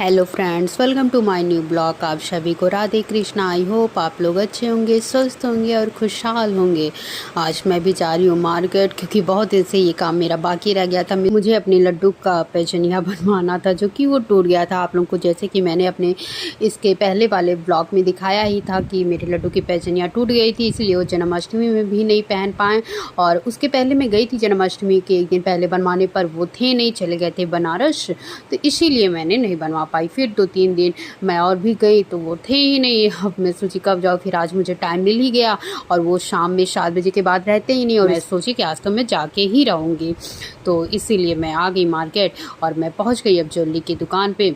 Hello friends, welcome to my new blog. आप सभी को राधे कृष्णा। आई होप आप लोग अच्छे होंगे, स्वस्थ होंगे और खुशहाल होंगे। आज मैं भी जा रही हूँ मार्केट, क्योंकि बहुत दिन से ये काम मेरा बाकी रह गया था। मुझे अपने लड्डू का पेचनिया बनवाना था, जो कि वो टूट गया था। आप लोगों को जैसे कि मैंने अपने इसके पहले वाले ब्लॉग में दिखाया ही था कि मेरे लड्डू की पेचनिया टूट गई थी, इसलिए वो जन्माष्टमी में भी नहीं पहन पाए। और उसके पहले मैं गई थी जन्माष्टमी के एक दिन पहले बनवाने, पर वो थे नहीं, चले गए थे बनारस, तो इसीलिए मैंने नहीं बनवा पाई। फिर 2-3 दिन मैं और भी गई तो वो थे ही नहीं। अब मैं सोची कब जाऊँ, फिर आज मुझे टाइम मिल ही गया, और वो शाम में 7 बजे के बाद रहते ही नहीं, और मैं सोची कि आज तो मैं जाके ही रहूँगी। तो इसीलिए मैं आ गई मार्केट, और मैं पहुँच गई अब ज्वेलरी की दुकान पे।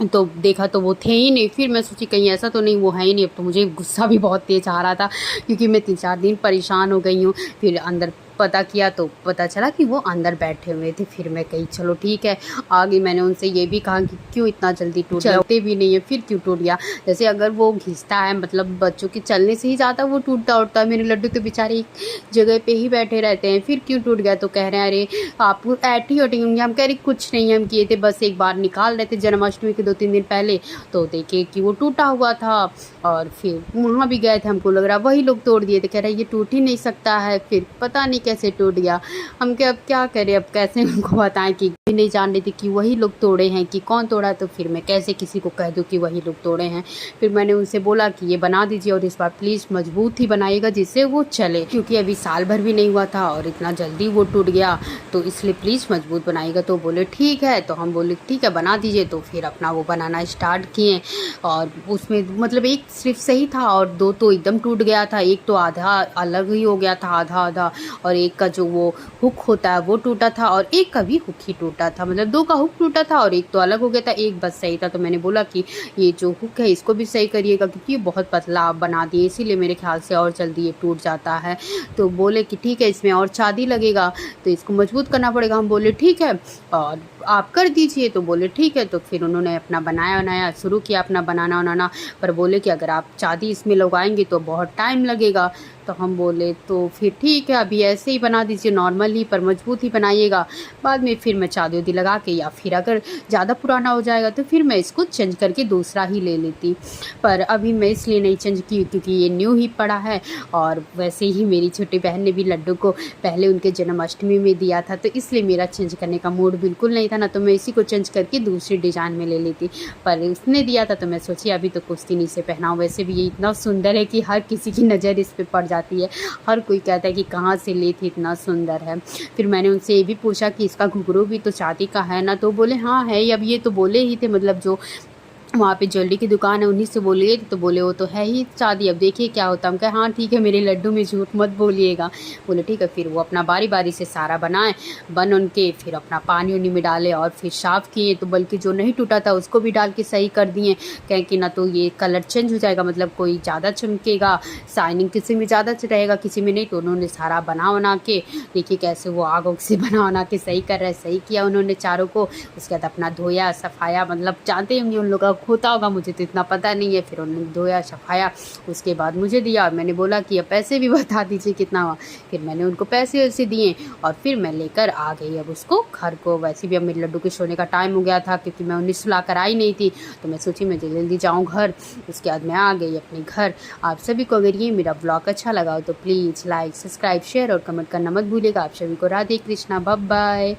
तो देखा तो वो थे ही नहीं। फिर मैं सोची कहीं ऐसा तो नहीं वो है ही नहीं। अब तो मुझे गुस्सा भी बहुत तेज़ आ रहा था, क्योंकि मैं 3-4 दिन परेशान हो गई हूँ। फिर अंदर पता किया तो पता चला कि वो अंदर बैठे हुए थे। फिर मैं कही चलो ठीक है, आ गई। मैंने उनसे ये भी कहा कि क्यों इतना जल्दी टूट गया, चलते भी नहीं है, फिर क्यों टूट गया। जैसे अगर वो घिसता है, मतलब बच्चों के चलने से ही ज़्यादा वो टूटता उठता है। मेरे लड्डू तो बेचारे एक जगह पे ही बैठे रहते हैं, फिर क्यों टूट गया। तो कह रहे हैं अरे आप ऐटी हटी होंगी। हम कह रहे कुछ नहीं हम किए थे, बस एक बार निकाल रहे थे जन्माष्टमी के 2-3 दिन पहले, तो देखे कि वो टूटा हुआ था। और फिर वहाँ भी गए थे, हमको लग रहा वही लोग तोड़ दिए थे। कह रहे ये टूट ही नहीं सकता है, फिर पता नहीं कैसे टूट गया। हम क्या अब क्या करें, अब कैसे उनको बताएं कि भी नहीं जान रही थी कि वही लोग तोड़े हैं कि कौन तोड़ा। तो फिर मैं कैसे किसी को कह दूँ कि वही लोग तोड़े हैं। फिर मैंने उनसे बोला कि ये बना दीजिए, और इस बार प्लीज़ मजबूत ही बनाइएगा जिससे वो चले, क्योंकि अभी साल भर भी नहीं हुआ था और इतना जल्दी वो टूट गया, तो इसलिए प्लीज़ मजबूत बनाइएगा। तो बोले ठीक है। तो हम बोले ठीक है बना दीजिए। तो फिर अपना वो बनाना स्टार्ट किए, और उसमें मतलब एक सिर्फ सही था और 2 तो एकदम टूट गया था। एक तो आधा अलग ही हो गया था, आधा आधा, और एक का जो वो हुक होता है वो टूटा था, और एक का भी हुक ही टूटा था। मतलब 2 का हुक टूटा था और एक तो अलग हो गया था, एक बस सही था। तो मैंने बोला कि ये जो हुक है इसको भी सही करिएगा, क्योंकि ये बहुत पतला आप बना दिए, इसीलिए मेरे ख्याल से और जल्दी ये टूट जाता है। तो बोले कि ठीक है इसमें और चांदी लगेगा, तो इसको मजबूत करना पड़ेगा। हम बोले ठीक है और आप कर दीजिए। तो बोले ठीक है। तो फिर उन्होंने अपना बनाया शुरू किया, अपना बनाना बनाना। पर बोले कि अगर आप चांदी इसमें लगाएंगे तो बहुत टाइम लगेगा। तो हम बोले तो फिर ठीक है अभी ऐसे ही बना दीजिए, नॉर्मल ही, पर मजबूत ही बनाइएगा। बाद में फिर मैं चांदी उदी लगा के, या फिर अगर ज़्यादा पुराना हो जाएगा तो फिर मैं इसको चेंज करके दूसरा ही ले लेती। पर अभी मैं इसलिए नहीं चेंज की क्योंकि ये न्यू ही पड़ा है। और वैसे ही मेरी छोटी बहन ने भी लड्डू को पहले उनके जन्माष्टमी में दिया था, तो इसलिए मेरा चेंज करने का मूड बिल्कुल नहीं था ना, तो मैं इसी को चेंज करके दूसरी डिज़ाइन में ले लेती। पर उसने दिया था तो मैं सोची अभी तो कुछ दिन इसे पहनाऊँ। वैसे भी ये इतना सुंदर है कि हर किसी की नज़र इस पर पड़ जाती है, हर कोई कहता है कि कहाँ से ली थी, इतना सुंदर है। फिर मैंने उनसे ये भी पूछा कि इसका घुंघरू भी तो चांदी का है ना। तो बोले हाँ है। अब ये तो बोले ही थे, मतलब जो वहाँ पे ज्वेलरी की दुकान है उन्हीं से बोलिए, तो बोले वो तो है ही चांदी, अब देखिए क्या होता है। हम कहे हाँ ठीक है, मेरे लड्डू में झूठ मत बोलिएगा। बोले ठीक है। फिर वो अपना बारी बारी से सारा बनाए, बन उनके, फिर अपना पानी उनी में डाले और फिर साफ़ किए। तो बल्कि जो नहीं टूटा था उसको भी डाल के सही कर दिए, कहें कि ना तो ये कलर चेंज हो जाएगा, मतलब कोई ज़्यादा चमकेगा, शाइनिंग किसी में ज़्यादा रहेगा किसी में नहीं। तो उन्होंने सारा बना के, देखिए कैसे वो आग से बना के सही कर रहे हैं। सही किया उन्होंने चारों को। उसके बाद अपना धोया सफाया, मतलब जानते होंगे उन लोग का होता होगा, मुझे तो इतना पता नहीं है। फिर उन्होंने धोया सफाया, उसके बाद मुझे दिया। मैंने बोला कि अब पैसे भी बता दीजिए कितना हुआ। फिर मैंने उनको पैसे वैसे दिए, और फिर मैं लेकर आ गई अब उसको घर को। वैसे भी अब मेरे लड्डू के सोने का टाइम हो गया था, क्योंकि मैं 19 सुला कर आई नहीं थी, तो मैं सोची मैं जल्दी जाऊँ घर। उसके बाद मैं आ गई अपने घर। आप सभी को अगर ये मेरा ब्लॉग अच्छा लगा हो तो प्लीज़ लाइक, सब्सक्राइब, शेयर और कमेंट करना मत भूलिएगा। आप सभी को राधे कृष्णा, बाय बाय।